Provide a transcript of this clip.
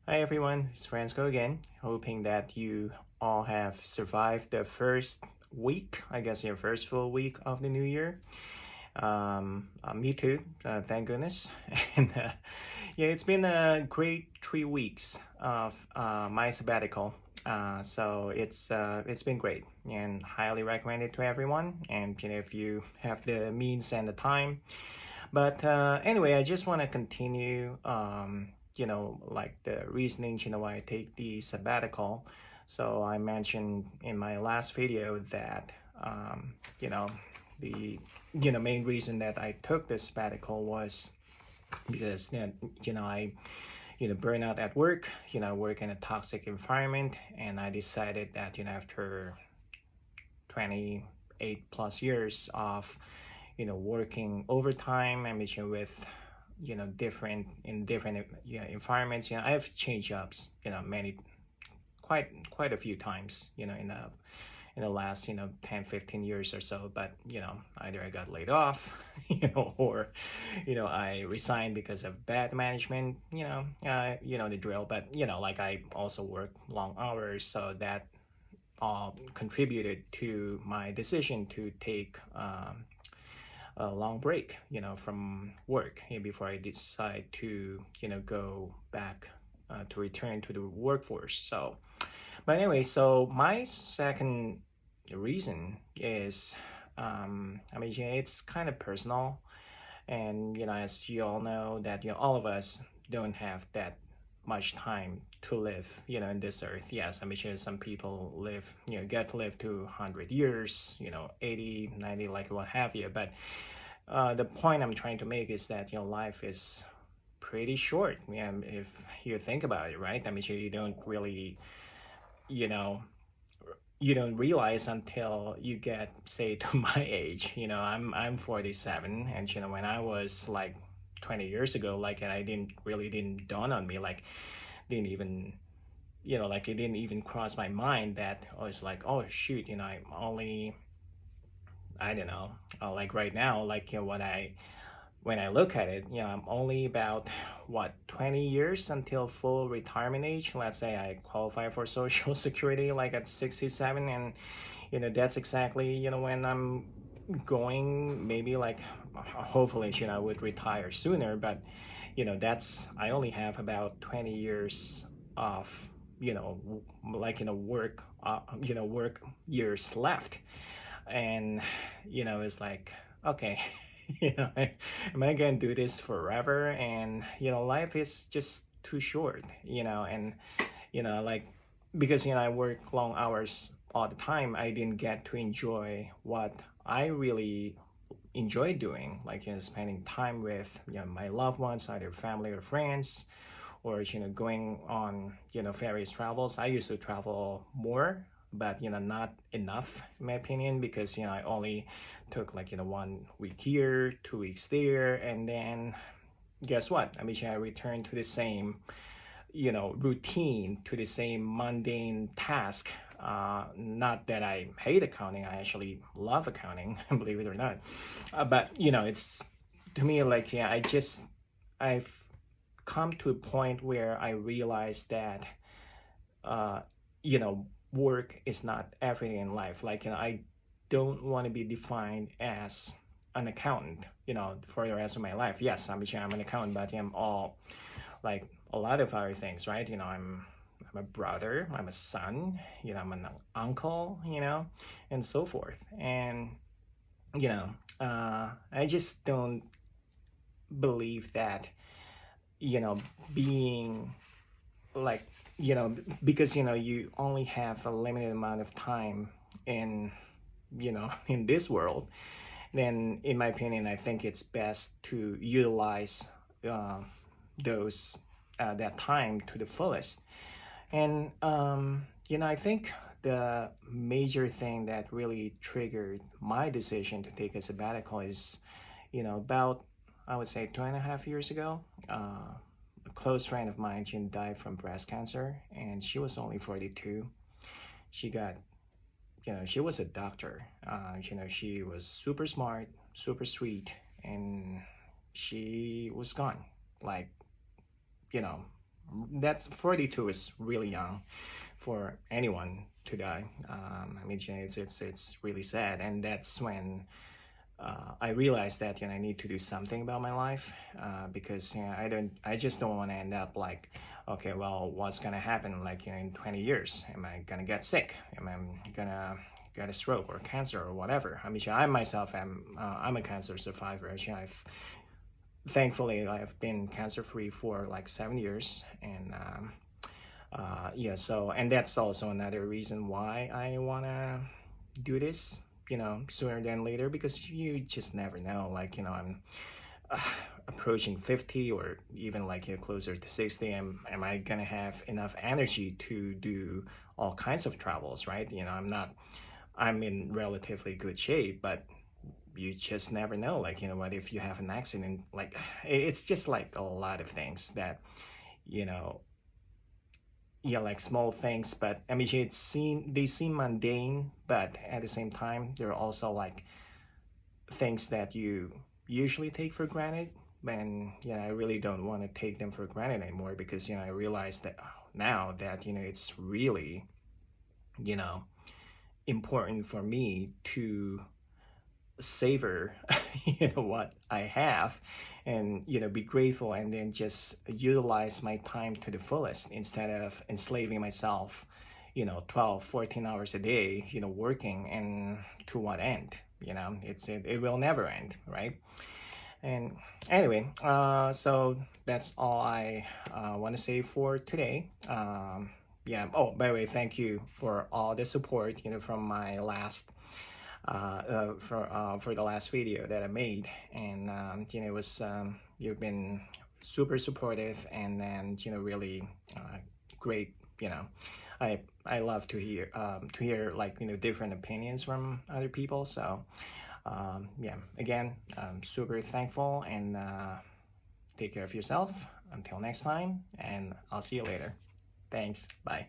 Hi everyone, it's Francisco again. Hoping that you all have survived the first week, I guess your first full week of the new year. Me too, thank goodness. And yeah, it's been a great 3 weeks of my sabbatical. So it's been great and highly recommended to everyone. And if you have the means and the time, but anyway, I just want to continue, like the reasoning, why I take the sabbatical. So I mentioned in my last video that, you know, the, main reason that I took this sabbatical was because, I, burnout at work, work in a toxic environment. And I decided that, after 28 plus years of working overtime and with different environments. I've changed jobs many quite a few times in the last 10-15 years or so, but either I got laid off or I resigned because of bad management. The drill. But like I also work long hours, so that contributed to my decision to take a long break, from work before I decide to, go back to return to the workforce. So, but anyway, so my second reason is, it's kind of personal, and as you all know, that all of us don't have that much time to live in this earth. Yes, some people live get to live to 100 years, 80, 90, like what have you. But the point I'm trying to make is that life is pretty short. Yeah, if you think about it, right? You don't really, you know, you don't realize until you get, say, to my age. I'm 47, and when I was like 20 years ago, like, and I didn't dawn on me, like, didn't even like it didn't even cross my mind that I was like, oh shoot, I'm only, I don't know, like right now, like when I look at it, I'm only about what 20 years until full retirement age. Let's say I qualify for Social Security like at 67, and that's exactly when I'm going, maybe like hopefully I would retire sooner. But that's, I only have about 20 years of like work years left. And it's like, okay, am I gonna do this forever? And life is just too short, and like, because I work long hours all the time, I didn't get to enjoy what I really enjoy doing, like spending time with my loved ones, either family or friends, or going on various travels. I used to travel more, but not enough in my opinion, because I only took like 1 week here, 2 weeks there, and then guess what, I returned to the same routine, to the same mundane task. Not that I hate accounting, I actually love accounting, believe it or not. But it's, to me, like, I've come to a point where I realize that uh, work is not everything in life. Like, I don't want to be defined as an accountant, for the rest of my life. Yes, I'm an accountant, but I'm all like a lot of other things, right? I'm a brother, I'm a son, I'm an uncle, and so forth. And I just don't believe that being like because you only have a limited amount of time in in this world. Then in my opinion, I think it's best to utilize uh, those that time to the fullest. And I think the major thing that really triggered my decision to take a sabbatical is about, I would say, 2.5 years ago. A close friend of mine, she died from breast cancer, and she was only 42. She got, she was a doctor. She was super smart, super sweet, and she was gone. Like, you know, That's 42 is really young for anyone to die. I mean, it's really sad, and that's when I realized that I need to do something about my life, because I just don't want to end up like, okay, well, what's gonna happen like in 20 years? Am I gonna get sick? Am I gonna get a stroke or cancer or whatever? I mean, I myself am I'm a cancer survivor. I've thankfully I've been cancer free for like 7 years, and yeah, so, and that's also another reason why I wanna do this, sooner than later, because you just never know. Like, I'm uh, approaching 50, or even like closer to 60. Am I gonna have enough energy to do all kinds of travels, right? I'm in relatively good shape, but you just never know. Like, what if you have an accident? Like, it's just like a lot of things that, you know, yeah, like small things, but I mean, they seem mundane, but at the same time, they're also like things that you usually take for granted. And I really don't want to take them for granted anymore, because I realize that now that it's really you know important for me to savor what I have, and be grateful, and then just utilize my time to the fullest, instead of enslaving myself 12, 14 hours a day, working, and to what end? It will never end, right? And anyway, so that's all I want to say for today. Yeah, oh, by the way, thank you for all the support from my last for the last video that I made. And it was you've been super supportive, and then really great. I love to hear like different opinions from other people. So yeah, again, I'm super thankful, and take care of yourself. Until next time, and I'll see you later. Thanks. Bye.